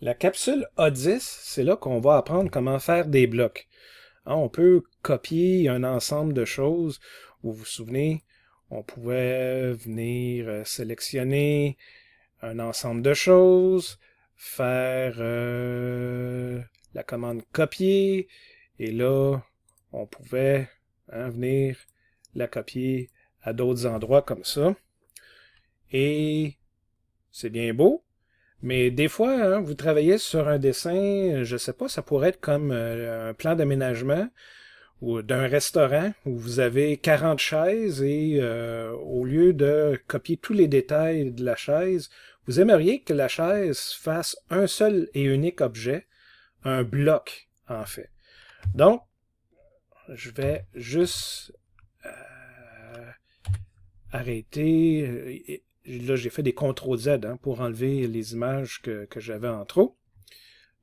La capsule A10, c'est là qu'on va apprendre comment faire des blocs. Hein, on peut copier un ensemble de choses. Vous vous souvenez, on pouvait venir sélectionner un ensemble de choses, faire la commande copier, et là, on pouvait venir la copier à d'autres endroits comme ça. Et c'est bien beau, mais des fois, hein, vous travaillez sur un dessin, je sais pas, ça pourrait être comme un plan d'aménagement ou d'un restaurant où vous avez 40 chaises et au lieu de copier tous les détails de la chaise, vous aimeriez que la chaise fasse un seul et unique objet, un bloc en fait. Donc, je vais juste arrêter. Là, j'ai fait des CTRL-Z hein, pour enlever les images que j'avais en trop.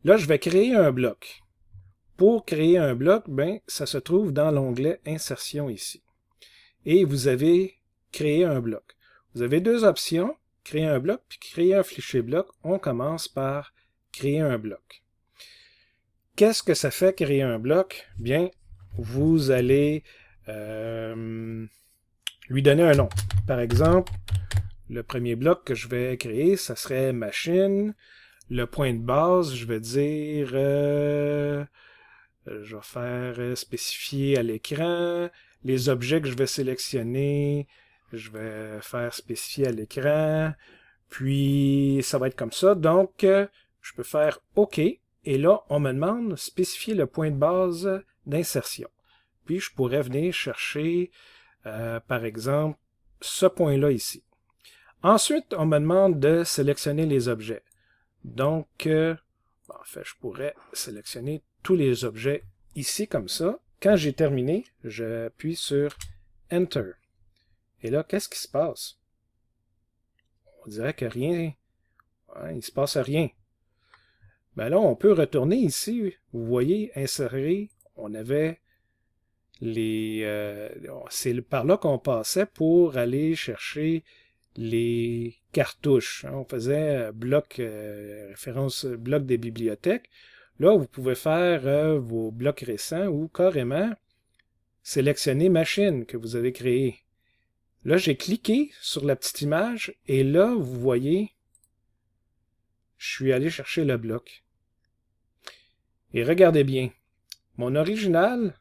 Là, je vais créer un bloc. Pour créer un bloc, ben, ça se trouve dans l'onglet Insertion ici. Et vous avez créé un bloc. Vous avez deux options, créer un bloc puis créer un fichier bloc. On commence par créer un bloc. Qu'est-ce que ça fait créer un bloc? Bien, vous allez lui donner un nom. Par exemple, le premier bloc que je vais créer, ça serait machine. Le point de base, je vais dire, je vais faire spécifier à l'écran. Les objets que je vais sélectionner, je vais faire spécifier à l'écran. Puis, ça va être comme ça. Donc, je peux faire OK. Et là, on me demande de spécifier le point de base d'insertion. Puis, je pourrais venir chercher, par exemple, ce point-là ici. Ensuite, on me demande de sélectionner les objets. Donc, en fait, je pourrais sélectionner tous les objets ici comme ça. Quand j'ai terminé, j'appuie sur Enter. Et là, qu'est-ce qui se passe? On dirait que rien, hein, il ne se passe rien. Ben là, on peut retourner ici. Vous voyez, insérer, on avait les... c'est par là qu'on passait pour aller chercher les cartouches. Hein. On faisait bloc, référence bloc des bibliothèques. Là, vous pouvez faire vos blocs récents ou carrément sélectionner machine que vous avez créée. Là, j'ai cliqué sur la petite image et là, vous voyez, je suis allé chercher le bloc. Et regardez bien, mon original,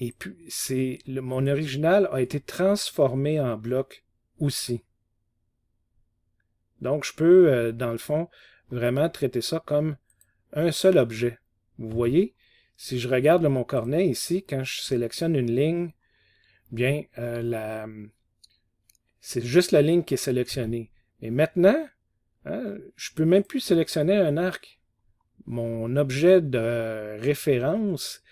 et puis mon original a été transformé en bloc aussi. Donc, je peux, dans le fond, vraiment traiter ça comme un seul objet. Vous voyez, si je regarde mon cornet ici, quand je sélectionne une ligne, bien, c'est juste la ligne qui est sélectionnée. Et maintenant, hein, je peux même plus sélectionner un arc. Mon objet de référence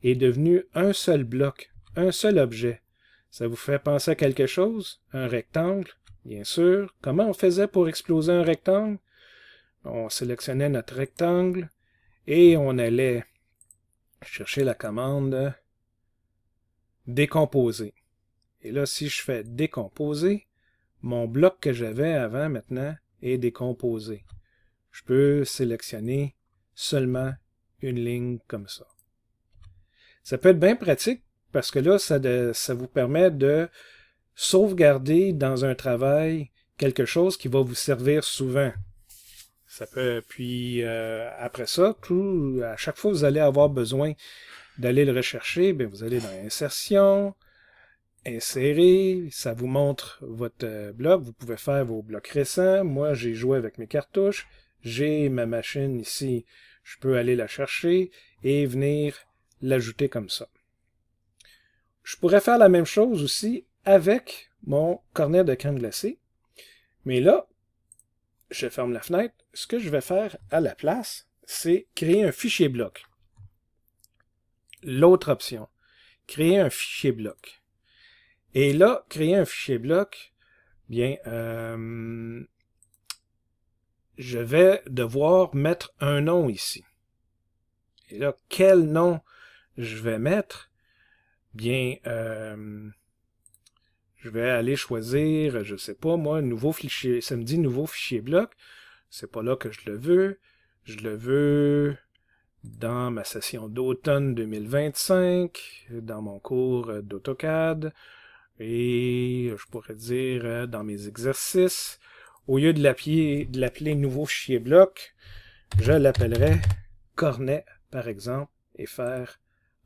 est devenu un seul bloc, un seul objet. Ça vous fait penser à quelque chose? Un rectangle, bien sûr. Comment on faisait pour exploser un rectangle? On sélectionnait notre rectangle et on allait chercher la commande décomposer. Et là, si je fais décomposer, mon bloc que j'avais avant maintenant est décomposé. Je peux sélectionner seulement une ligne comme ça. Ça peut être bien pratique parce que là, ça vous permet de sauvegarder dans un travail quelque chose qui va vous servir souvent. Ça peut, puis après ça, à chaque fois que vous allez avoir besoin d'aller le rechercher, bien, vous allez dans Insertion, Insérer, ça vous montre votre bloc. Vous pouvez faire vos blocs récents. Moi, j'ai joué avec mes cartouches. J'ai ma machine ici. Je peux aller la chercher et venir l'ajouter comme ça. Je pourrais faire la même chose aussi avec mon cornet de crème glacée. Mais là, je ferme la fenêtre. Ce que je vais faire à la place, c'est créer un fichier bloc. L'autre option, créer un fichier bloc. Et là, créer un fichier bloc, bien, je vais devoir mettre un nom ici. Et là, quel nom je vais mettre? Bien, je vais aller choisir, je sais pas moi, nouveau fichier. Ça me dit nouveau fichier bloc. c'est pas là que je le veux. Je le veux dans ma session d'automne 2025, dans mon cours d'AutoCAD, et je pourrais dire dans mes exercices. Au lieu de l'appeler nouveau fichier bloc, je l'appellerai cornet, par exemple, et faire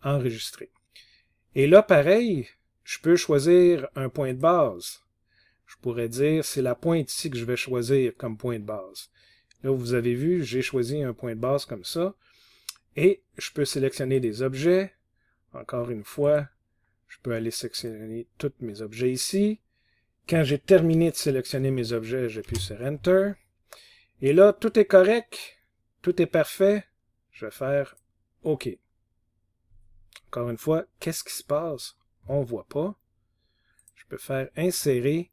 enregistrer. Et là, pareil, je peux choisir un point de base. Je pourrais dire, c'est la pointe ici que je vais choisir comme point de base. Là, vous avez vu, j'ai choisi un point de base comme ça. Et je peux sélectionner des objets. Encore une fois, je peux aller sélectionner tous mes objets ici. Quand j'ai terminé de sélectionner mes objets, j'appuie sur Enter. Et là, tout est correct, tout est parfait. Je vais faire OK. Encore une fois, qu'est-ce qui se passe? On ne voit pas. Je peux faire Insérer,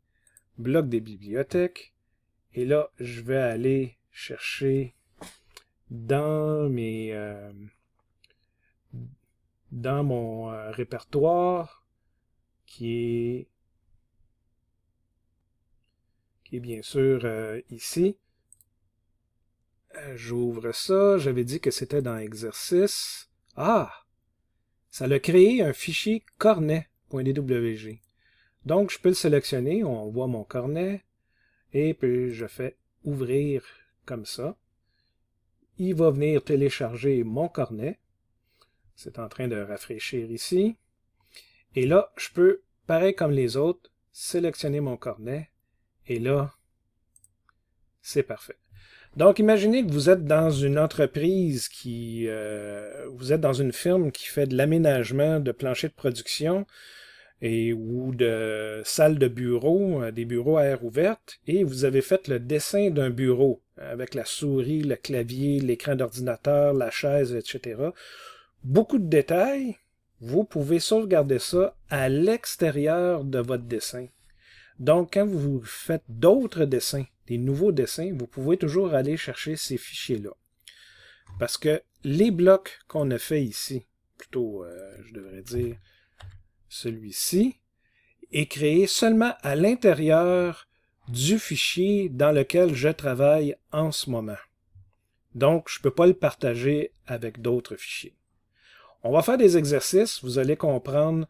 bloc des bibliothèques. Et là, je vais aller chercher dans mon répertoire qui est bien sûr ici. J'ouvre ça. J'avais dit que c'était dans Exercice. Ah! Ça a créé un fichier cornet.dwg. Donc, je peux le sélectionner. On voit mon cornet. Et puis, je fais Ouvrir comme ça. Il va venir télécharger mon cornet. C'est en train de rafraîchir ici. Et là, je peux, pareil comme les autres, sélectionner mon cornet. Et là, c'est parfait. Donc, imaginez que vous êtes dans une entreprise vous êtes dans une firme qui fait de l'aménagement de planchers de production ou de salles de bureau, des bureaux à air ouverte, et vous avez fait le dessin d'un bureau avec la souris, le clavier, l'écran d'ordinateur, la chaise, etc. Beaucoup de détails. Vous pouvez sauvegarder ça à l'extérieur de votre dessin. Donc, quand vous faites d'autres dessins, des nouveaux dessins, vous pouvez toujours aller chercher ces fichiers-là. Parce que les blocs qu'on a fait ici, plutôt, je devrais dire, celui-ci, est créé seulement à l'intérieur du fichier dans lequel je travaille en ce moment. Donc, je ne peux pas le partager avec d'autres fichiers. On va faire des exercices, vous allez comprendre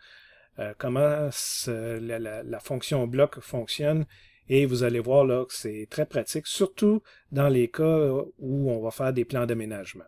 comment la fonction bloc fonctionne et vous allez voir là que c'est très pratique, surtout dans les cas où on va faire des plans d'aménagement.